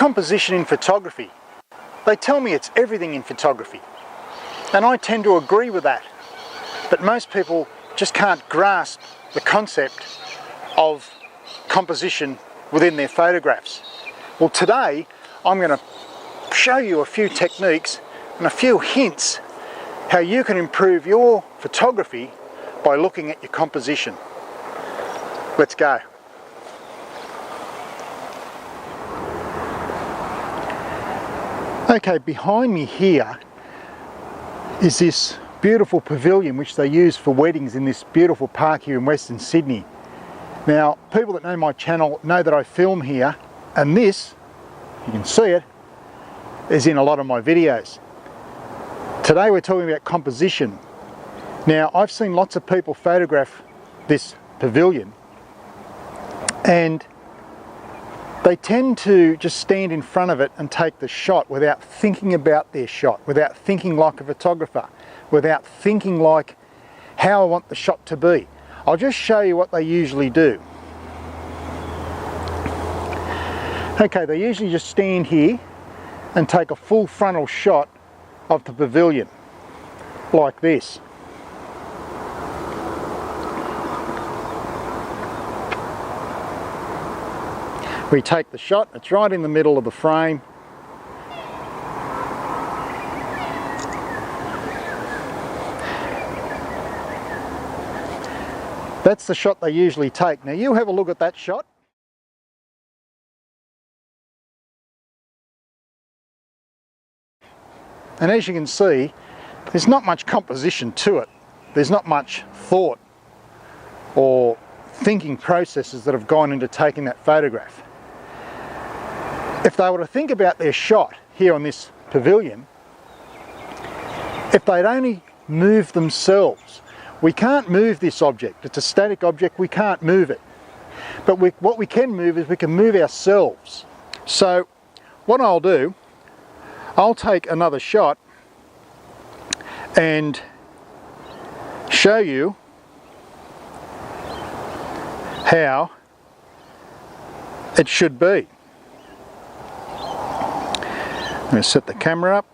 Composition in photography. They tell me it's everything in photography, and I tend to agree with that, but most people just can't grasp the concept of composition within their photographs. Well, today I'm going to show you a few techniques and a few hints how you can improve your photography by looking at your composition. Let's go. Okay, behind me here is this beautiful pavilion which they use for weddings in this beautiful park here in Western Sydney. Now, people that know my channel know that I film here, and this, you can see it, is in a lot of my videos. Today we're talking about composition. Now, I've seen lots of people photograph this pavilion, and they tend to just stand in front of it and take the shot without thinking about their shot, without thinking like a photographer, without thinking like how I want the shot to be. I'll just show you what they usually do. Okay, they usually just stand here and take a full frontal shot of the pavilion, like this. We take the shot, it's right in the middle of the frame. That's the shot they usually take. Now you have a look at that shot. And as you can see, there's not much composition to it. There's not much thought or thinking processes that have gone into taking that photograph. If they were to think about their shot here on this pavilion, if they'd only move themselves, we can't move this object. It's a static object, we can't move it. But what we can move is we can move ourselves. So what I'll do, I'll take another shot and show you how it should be. I'm going to set the camera up.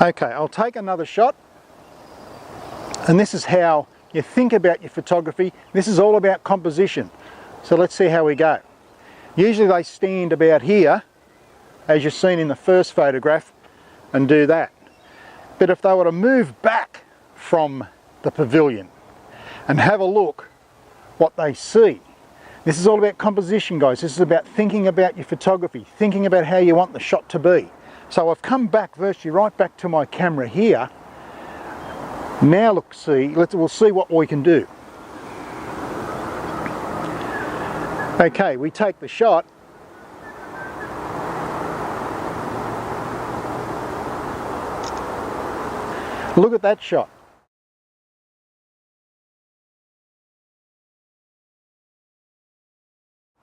Okay, I'll take another shot, and this is how you think about your photography. This is all about composition. So let's see how we go. Usually they stand about here, as you've seen in the first photograph, and do that. But if they were to move back from the pavilion and have a look what they see, this is all about composition, guys. This is about thinking about your photography, thinking about how you want the shot to be. So I've come back virtually right back to my camera here. Now look, we'll see what we can do. Okay, we take the shot. Look at that shot.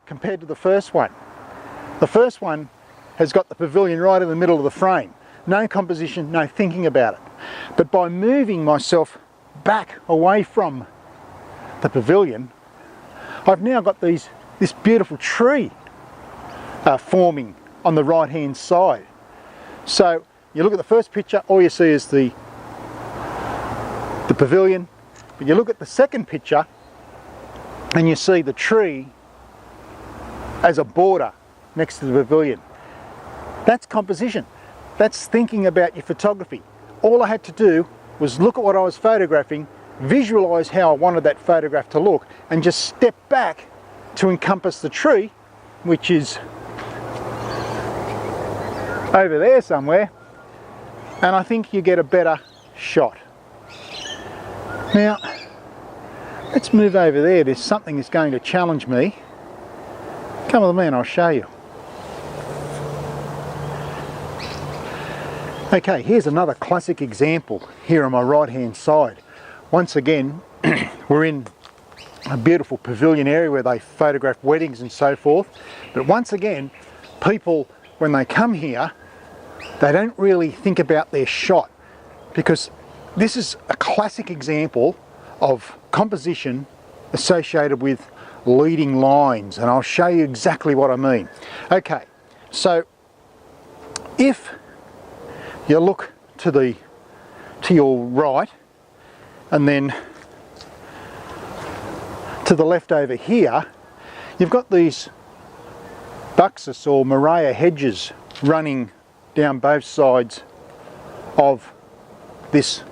Compared to the first one. The first one has got the pavilion right in the middle of the frame. No composition, no thinking about it. But by moving myself back away from the pavilion, I've now got this beautiful tree forming on the right hand side. So you look at the first picture, all you see is the pavilion, but you look at the second picture and you see the tree as a border next to the pavilion. That's composition. That's thinking about your photography. All I had to do was look at what I was photographing, visualize how I wanted that photograph to look, and just step back to encompass the tree, which is over there somewhere, and I think you get a better shot. Now, let's move over there. There's something that's going to challenge me. Come with me and I'll show you. Okay, here's another classic example here on my right hand side. Once again, we're in a beautiful pavilion area where they photograph weddings and so forth. But once again, people, when they come here, they don't really think about their shot, because this is a classic example of composition associated with leading lines, and I'll show you exactly what I mean. Okay, so if you look to your right and then to the left over here, you've got these Buxus or Murraya hedges running down both sides of this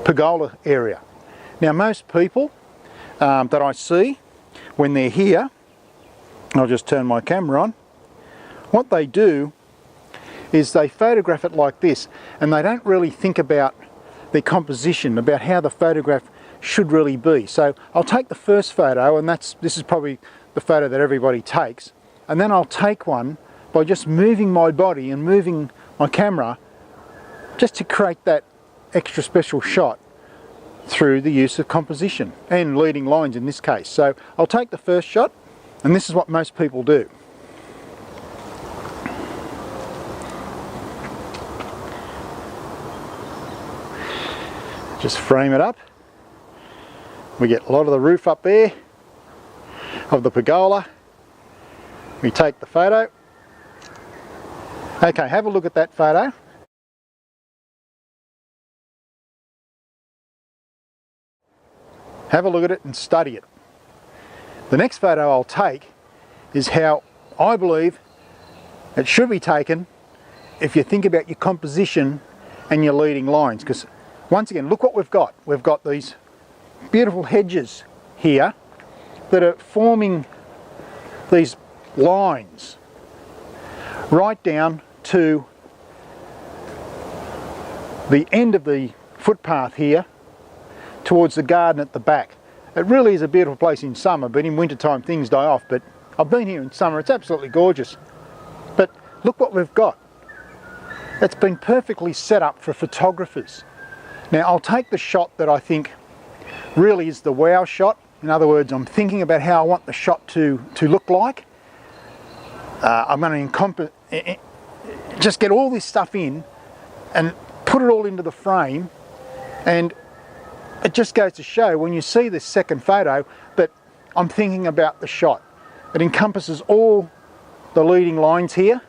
pergola area. Now most people that I see when they're here, I'll just turn my camera on, what they do is they photograph it like this, and they don't really think about their composition, about how the photograph should really be. So I'll take the first photo, and this is probably the photo that everybody takes, and then I'll take one by just moving my body and moving my camera just to create that extra special shot through the use of composition and leading lines in this case. So I'll take the first shot, and this is what most people do. Just frame it up. We get a lot of the roof up there of the pergola. We take the photo. Okay, have a look at that photo. Have a look at it and study it. The next photo I'll take is how I believe it should be taken if you think about your composition and your leading lines. Because once again, look what we've got. We've got these beautiful hedges here that are forming these lines right down to the end of the footpath here towards the garden at the back. It really is a beautiful place in summer, but in winter time things die off. But I've been here in summer, it's absolutely gorgeous. But look what we've got. It's been perfectly set up for photographers. Now I'll take the shot that I think really is the wow shot. In other words, I'm thinking about how I want the shot to look like. I'm going to just get all this stuff in and put it all into the frame, and it just goes to show when you see this second photo that I'm thinking about the shot. It encompasses all the leading lines here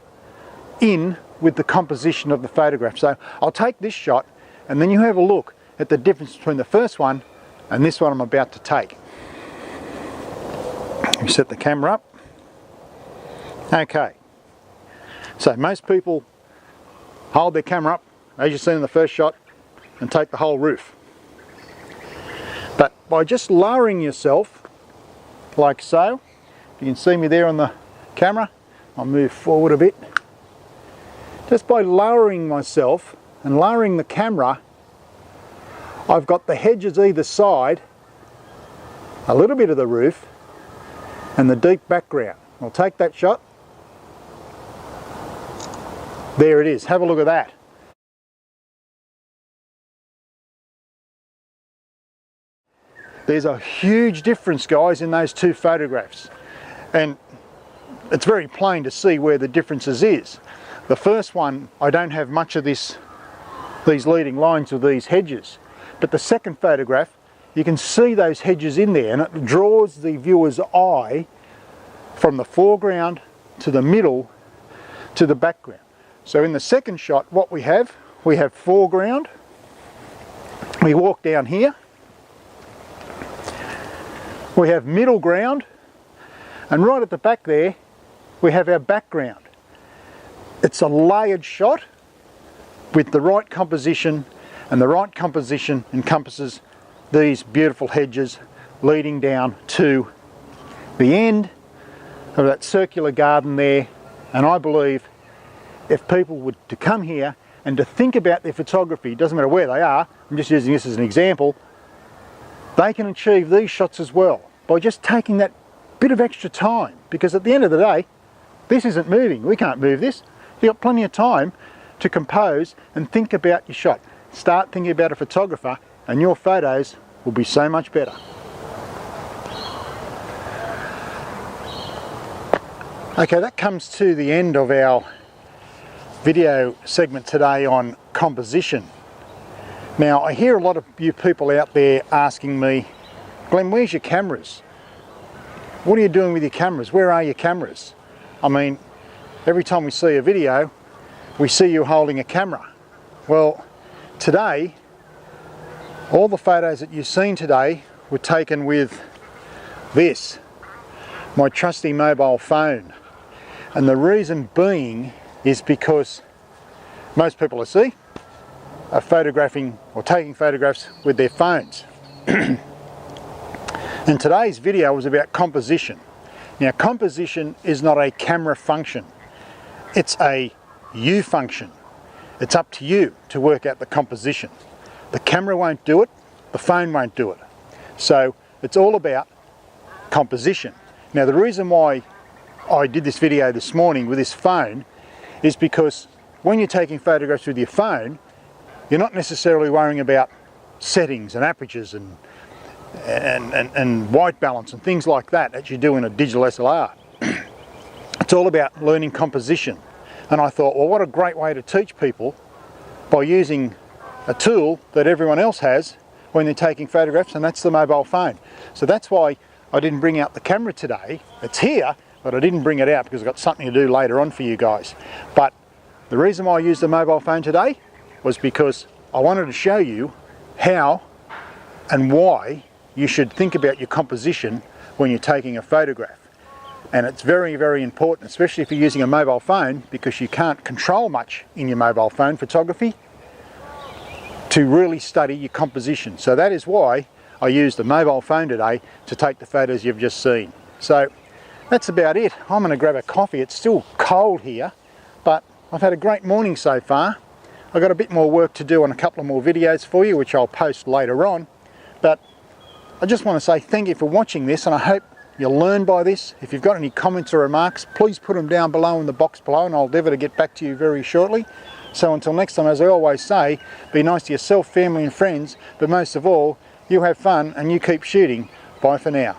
in with the composition of the photograph. So I'll take this shot, and then you have a look at the difference between the first one and this one I'm about to take. You set the camera up. Okay, so most people hold their camera up, as you've seen in the first shot, and take the whole roof. But by just lowering yourself, like so, you can see me there on the camera, I'll move forward a bit. Just by lowering myself and lowering the camera, I've got the hedges either side, a little bit of the roof, and the deep background. I'll take that shot. There it is, have a look at that. There's a huge difference, guys, in those two photographs. And it's very plain to see where the differences is. The first one, I don't have much of these leading lines with these hedges. But the second photograph, you can see those hedges in there, and it draws the viewer's eye from the foreground to the middle to the background. So in the second shot, what we have foreground. We walk down here. We have middle ground, and right at the back there we have our background. It's a layered shot with the right composition, and the right composition encompasses these beautiful hedges leading down to the end of that circular garden there. And I believe if people were to come here and to think about their photography, doesn't matter where they are, I'm just using this as an example, they can achieve these shots as well by just taking that bit of extra time. Because at the end of the day, this isn't moving. We can't move this. You've got plenty of time to compose and think about your shot. Start thinking about a photographer, and your photos will be so much better. Okay, that comes to the end of our video segment today on composition. Now, I hear a lot of you people out there asking me, Glenn, where's your cameras? what are you doing with your cameras? Where are your cameras? I mean, every time we see a video, we see you holding a camera. Well, today, all the photos that you've seen today were taken with this, my trusty mobile phone. And the reason being is because most people I see are photographing or taking photographs with their phones. And today's video was about composition. Now, composition is not a camera function, it's a you function. It's up to you to work out the composition. The camera won't do it, the phone won't do it. So it's all about composition. Now, the reason why I did this video this morning with this phone is because when you're taking photographs with your phone, you're not necessarily worrying about settings and apertures and white balance and things like that as you do in a digital SLR. It's all about learning composition. And I thought, well, what a great way to teach people by using a tool that everyone else has when they're taking photographs, and that's the mobile phone. So that's why I didn't bring out the camera today. It's here, but I didn't bring it out because I've got something to do later on for you guys. But the reason why I used the mobile phone today was because I wanted to show you how and why you should think about your composition when you're taking a photograph. And it's very, very important, especially if you're using a mobile phone, because you can't control much in your mobile phone photography, to really study your composition. So that is why I used the mobile phone today to take the photos you've just seen. So that's about it. I'm going to grab a coffee. It's still cold here, but I've had a great morning so far. I've got a bit more work to do on a couple of more videos for you, which I'll post later on. But I just want to say thank you for watching this, and I hope you'll learn by this. If you've got any comments or remarks, please put them down below in the box below, and I'll endeavour to get back to you very shortly. So until next time, as I always say, be nice to yourself, family and friends, but most of all, you have fun and you keep shooting. Bye for now.